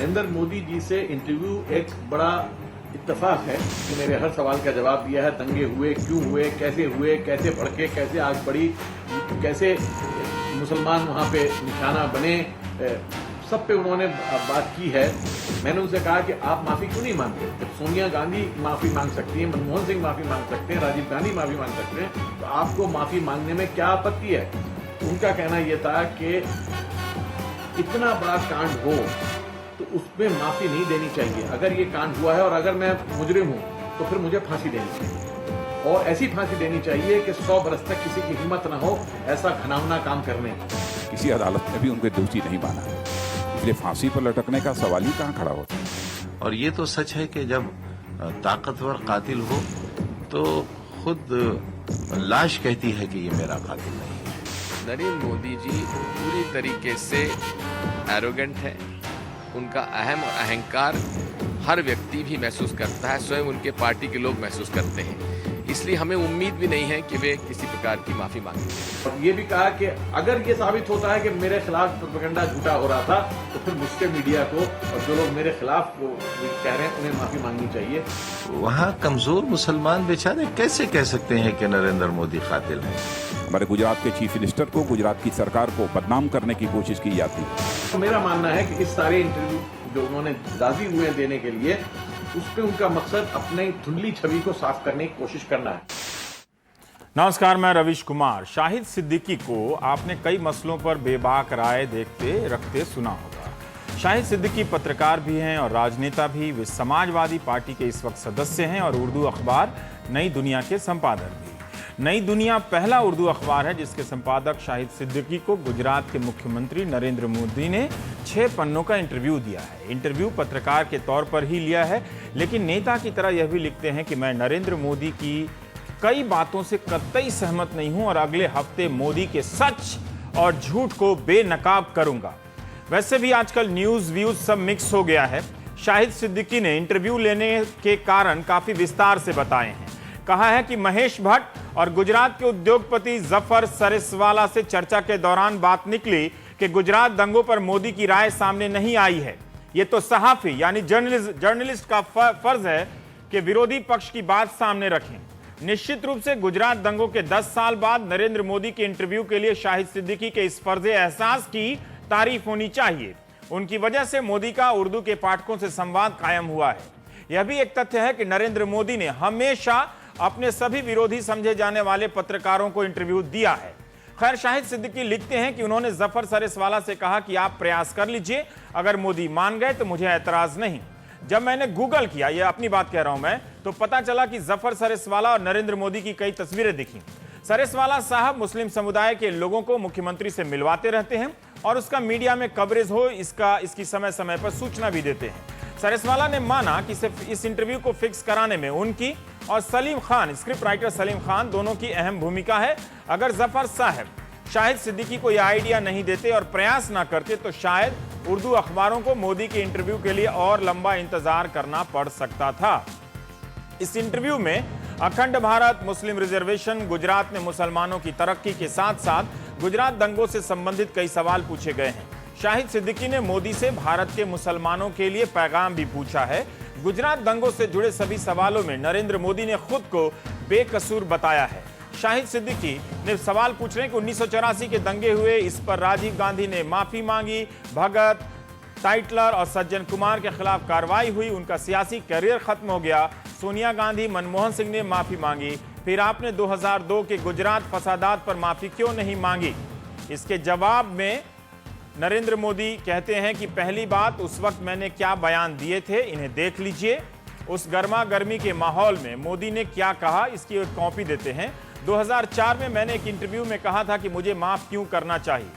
नरेंद्र मोदी जी से इंटरव्यू एक बड़ा इत्तेफाक है कि मेरे हर सवाल का जवाब दिया है। दंगे हुए, क्यों हुए, कैसे भड़के, कैसे आग बढ़ी, कैसे मुसलमान वहां पे निशाना बने, सब पे उन्होंने बात की है। मैंने उनसे कहा कि आप माफी क्यों नहीं मांगते? जब सोनिया गांधी माफी मांग सकती है, मनमोहन सिंह माफी मांग सकते हैं, राजीव गांधी माफी मांग सकते हैं, तो आपको माफी मांगने में क्या आपत्ति है? उनका कहना यह था कि इतना बड़ा कांड हो तो उसमें माफी नहीं देनी चाहिए। अगर ये कांड हुआ है और अगर मैं मुजरिम हूं तो फिर मुझे फांसी देनी चाहिए, और ऐसी फांसी देनी चाहिए कि 100 बरस तक किसी की हिम्मत न हो ऐसा घिनौना काम करने। किसी अदालत ने भी उनको दोषी नहीं माना, इसलिए फांसी पर लटकने का सवाल ही कहां खड़ा होता है। और ये तो सच है कि जब ताकतवर कातिल हो तो खुद लाश कहती है कि ये मेरा कातिल नहीं है। नरेंद्र मोदी जी पूरी तरीके से एरोगेंट है। उनका अहम और अहंकार हर व्यक्ति भी महसूस करता है, स्वयं उनके पार्टी के लोग महसूस करते हैं। इसलिए हमें उम्मीद भी नहीं है कि वे किसी प्रकार की माफी मांगेंगे। और ये भी कहा कि अगर ये साबित होता है कि मेरे खिलाफ प्रोपेगेंडा झूठा हो रहा था तो फिर मुझसे मीडिया को और जो लोग मेरे खिलाफ कह रहे हैं उन्हें माफी मांगनी चाहिए। वहाँ कमजोर मुसलमान बेचारे कैसे कह सकते हैं कि नरेंद्र मोदी कातिल हैं? हमारे गुजरात के चीफ मिनिस्टर को, गुजरात की सरकार को बदनाम करने की कोशिश की जाती है। तो मेरा मानना है कि इस सारे इंटरव्यू जो उन्होंने राजी हुए हैं देने के लिए, उस पे उनका मकसद अपनी धुंधली छवि को साफ करने की कोशिश करना है। नमस्कार, मैं रविश कुमार। शाहिद सिद्दीकी को आपने कई मसलों पर बेबाक राय देखते रखते सुना होगा। शाहिद सिद्दीकी पत्रकार भी हैं और राजनेता भी। वे समाजवादी पार्टी के इस वक्त सदस्य हैं और उर्दू अखबार नई दुनिया के संपादक भी। नई दुनिया पहला उर्दू अखबार है जिसके संपादक शाहिद सिद्दीकी को गुजरात के मुख्यमंत्री नरेंद्र मोदी ने 6 पन्नों का इंटरव्यू दिया है। इंटरव्यू पत्रकार के तौर पर ही लिया है, लेकिन नेता की तरह यह भी लिखते हैं कि मैं नरेंद्र मोदी की कई बातों से कतई सहमत नहीं हूं और अगले हफ्ते मोदी के सच और झूठ को बेनकाब करूंगा। वैसे भी आजकल न्यूज व्यूज सब मिक्स हो गया है। शाहिद सिद्दीकी ने इंटरव्यू लेने के कारण काफी विस्तार से बताए हैं। कहा है कि महेश भट्ट और गुजरात के उद्योगपति जफर सरेसवाला से चर्चा के दौरान बात निकली कि गुजरात दंगों पर मोदी की राय सामने नहीं आई है। यह तो सहाफी यानी जर्नलिस्ट का फर्ज है कि विरोधी पक्ष की बात सामने रखें। निश्चित रूप से गुजरात दंगों के 10 साल बाद नरेंद्र मोदी के इंटरव्यू के लिए शाहिद सिद्दीकी के इस फर्ज एहसास की तारीफ होनी चाहिए। उनकी वजह से मोदी का उर्दू के पाठकों से संवाद कायम हुआ है। यह भी एक तथ्य है कि नरेंद्र मोदी ने हमेशा अपने सभी विरोधी समझे जाने वाले पत्रकारों को इंटरव्यू दिया है। खैर, शाहिद सिद्दीकी लिखते हैं कि उन्होंने जफर सरेसवाला से कहा कि आप प्रयास कर लीजिए, अगर मोदी मान गए तो मुझे ऐतराज नहीं। जब मैंने गूगल किया, यह अपनी बात कह रहा हूं मैं, तो पता चला कि जफर सरेसवाला और नरेंद्र मोदी की कई तस्वीरें दिखी। सरेसवाला साहब मुस्लिम समुदाय के लोगों को मुख्यमंत्री से मिलवाते रहते हैं और उसका मीडिया में कवरेज हो इसकी समय समय पर सूचना भी देते हैं। सरेसवाला ने माना कि सिर्फ इस इंटरव्यू को फिक्स कराने में उनकी और सलीम खान, स्क्रिप्ट राइटर सलीम खान, दोनों की अहम भूमिका है। अगर जफर साहब शाहिद सिद्दीकी को यह आइडिया नहीं देते और प्रयास ना करते तो शायद उर्दू अखबारों को मोदी के इंटरव्यू के लिए और लंबा इंतजार करना पड़ सकता था। इस इंटरव्यू में अखंड भारत, मुस्लिम रिजर्वेशन, गुजरात में मुसलमानों की तरक्की के साथ साथ गुजरात दंगों से संबंधित कई सवाल पूछे गए हैं। शाहिद सिद्दीकी ने मोदी से भारत के मुसलमानों के लिए पैगाम भी पूछा है। गुजरात दंगों से जुड़े सभी सवालों में नरेंद्र मोदी ने खुद को बेकसूर बताया है। शाहिद सिद्दीकी ने सवाल पूछ रहे हैं कि 1984 के दंगे हुए, इस पर राजीव गांधी ने माफी मांगी, भगत, टाइटलर और सज्जन कुमार के खिलाफ कार्रवाई हुई, उनका सियासी करियर खत्म हो गया। सोनिया गांधी, मनमोहन सिंह ने माफी मांगी, फिर आपने 2002 के गुजरात फसादात पर माफी क्यों नहीं मांगी? इसके जवाब में नरेंद्र मोदी कहते हैं कि पहली बात, उस वक्त मैंने क्या बयान दिए थे, इन्हें देख लीजिए। उस गर्मा गर्मी के माहौल में मोदी ने क्या कहा, इसकी एक कॉपी देते हैं। 2004 में मैंने एक इंटरव्यू में कहा था कि मुझे माफ क्यों करना चाहिए।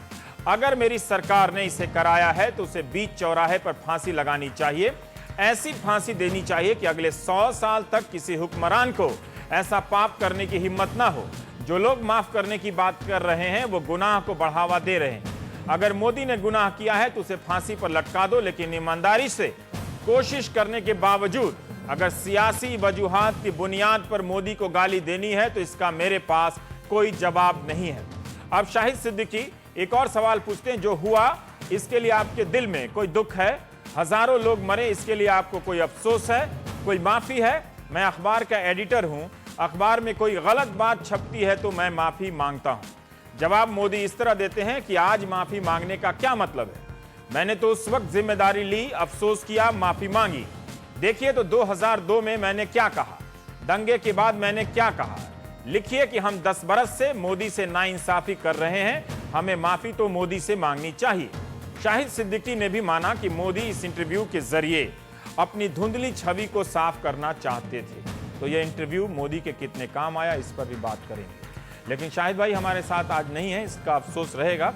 अगर मेरी सरकार ने इसे कराया है तो उसे बीच चौराहे पर फांसी लगानी चाहिए। ऐसी फांसी देनी चाहिए कि अगले 100 साल तक किसी हुक्मरान को ऐसा पाप करने की हिम्मत ना हो। जो लोग माफ करने की बात कर रहे हैं वो गुनाह को बढ़ावा दे रहे हैं। अगर मोदी ने गुनाह किया है तो उसे फांसी पर लटका दो, लेकिन ईमानदारी से कोशिश करने के बावजूद अगर सियासी वजूहात की बुनियाद पर मोदी को गाली देनी है तो इसका मेरे पास कोई जवाब नहीं है। अब शाहिद सिद्दीकी एक और सवाल पूछते हैं, जो हुआ इसके लिए आपके दिल में कोई दुख है? हजारों लोग मरे, इसके लिए आपको कोई अफसोस है, कोई माफी है? मैं अखबार का एडिटर हूं, अखबार में कोई गलत बात छपती है तो मैं माफी मांगता हूं। जवाब मोदी इस तरह देते हैं कि आज माफी मांगने का क्या मतलब है? मैंने तो उस वक्त जिम्मेदारी ली, अफसोस किया, माफी मांगी। देखिए तो 2002 में मैंने क्या कहा, दंगे के बाद मैंने क्या कहा। लिखिए कि हम 10 बरस से मोदी से नाइंसाफी कर रहे हैं, हमें माफी तो मोदी से मांगनी चाहिए। शाहिद सिद्दीकी ने भी माना कि मोदी इस इंटरव्यू के जरिए अपनी धुंधली छवि को साफ करना चाहते थे। तो यह इंटरव्यू मोदी के कितने काम आया, इस पर भी बात करेंगे। लेकिन शाहिद भाई हमारे साथ आज नहीं है, इसका अफसोस रहेगा।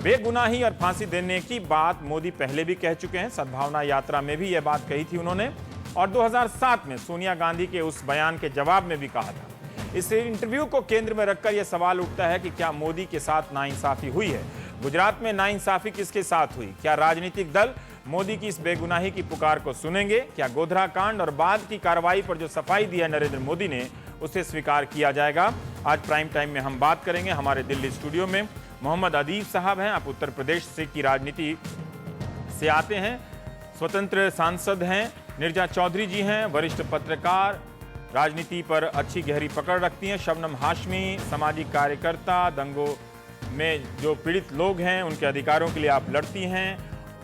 बेगुनाही और फांसी देने की बात मोदी पहले भी कह चुके हैं, सद्भावना यात्रा में भी यह बात कही थी उन्होंने, और 2007 में सोनिया गांधी के उस बयान के जवाब में भी कहा था। इस इंटरव्यू को केंद्र में रखकर यह सवाल उठता है कि क्या मोदी के साथ नाइंसाफी हुई है? गुजरात में नाइंसाफी किसके साथ हुई? क्या राजनीतिक दल मोदी की इस बेगुनाही की पुकार को सुनेंगे? क्या गोधरा कांड और बाद की कार्रवाई पर जो सफाई दी है नरेंद्र मोदी ने, उसे स्वीकार किया जाएगा? आज प्राइम टाइम में हम बात करेंगे। हमारे दिल्ली स्टूडियो में मोहम्मद अदीब साहब हैं, आप उत्तर प्रदेश से की राजनीति से आते हैं, स्वतंत्र सांसद हैं। निर्जा चौधरी जी हैं, वरिष्ठ पत्रकार, राजनीति पर अच्छी गहरी पकड़ रखती हैं। शबनम हाशमी, सामाजिक कार्यकर्ता, दंगों में जो पीड़ित लोग हैं उनके अधिकारों के लिए आप लड़ती हैं।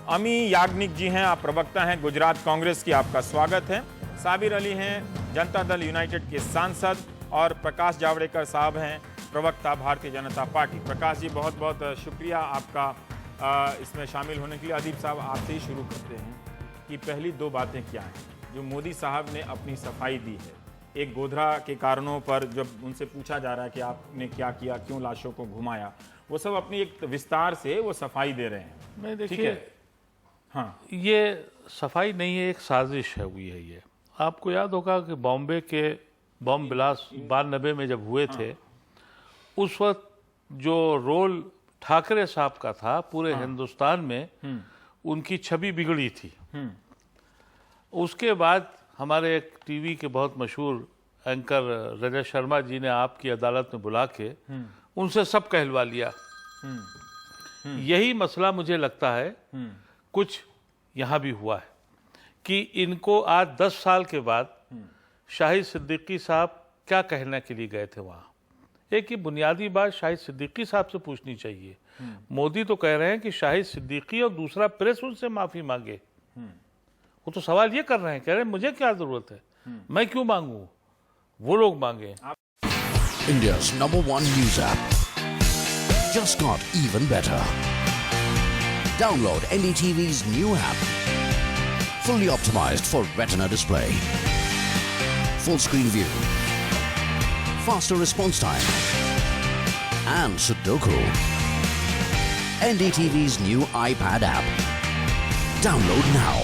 अमी याग्निक जी हैं, आप प्रवक्ता हैं गुजरात कांग्रेस की, आपका स्वागत है। साबिर अली हैं, जनता दल यूनाइटेड के सांसद, और प्रकाश जावड़ेकर साहब हैं, प्रवक्ता भारतीय जनता पार्टी। प्रकाश जी बहुत बहुत शुक्रिया आपका इसमें शामिल होने के लिए। अदीब साहब आपसे ही शुरू करते हैं कि पहली दो बातें क्या हैं जो मोदी साहब ने अपनी सफाई दी है। एक गोधरा के कारणों पर जब उनसे पूछा जा रहा है कि आपने क्या किया, क्यों लाशों को घुमाया, वो सब अपनी एक विस्तार से वो सफाई दे रहे हैं। नहीं ठीक देखिए, है? हाँ, ये सफाई नहीं है, एक साजिश है हुई है ये। आपको याद होगा कि बॉम्बे के बॉम्ब ब्लास्ट 92 में जब हुए थे, उस वक्त जो रोल ठाकरे साहब का था पूरे हिंदुस्तान में, उनकी छवि बिगड़ी थी। उसके बाद हमारे एक टीवी के बहुत मशहूर एंकर रजत शर्मा जी ने आपकी अदालत में बुला के उनसे सब कहलवा लिया। यही मसला मुझे लगता है कुछ यहाँ भी हुआ है कि इनको आज 10 साल के बाद शाहिद सिद्दीकी साहब क्या कहने के लिए गए थे वहाँ। एक ही बुनियादी बात शाहिद सिद्दीकी साहब से पूछनी चाहिए। मोदी तो कह रहे हैं कि शाहिद सिद्दीकी और दूसरा प्रेस उनसे माफी मांगे। वो तो सवाल ये कर रहे हैं, कह रहे हैं मुझे क्या जरूरत है, मैं क्यों मांगू, वो लोग मांगे। India's #1 news app just got even better. Download NDTV's new app, fully optimized for Retina display, full screen view, faster response time, and Sudoku. NDTV's new iPad app. Download now.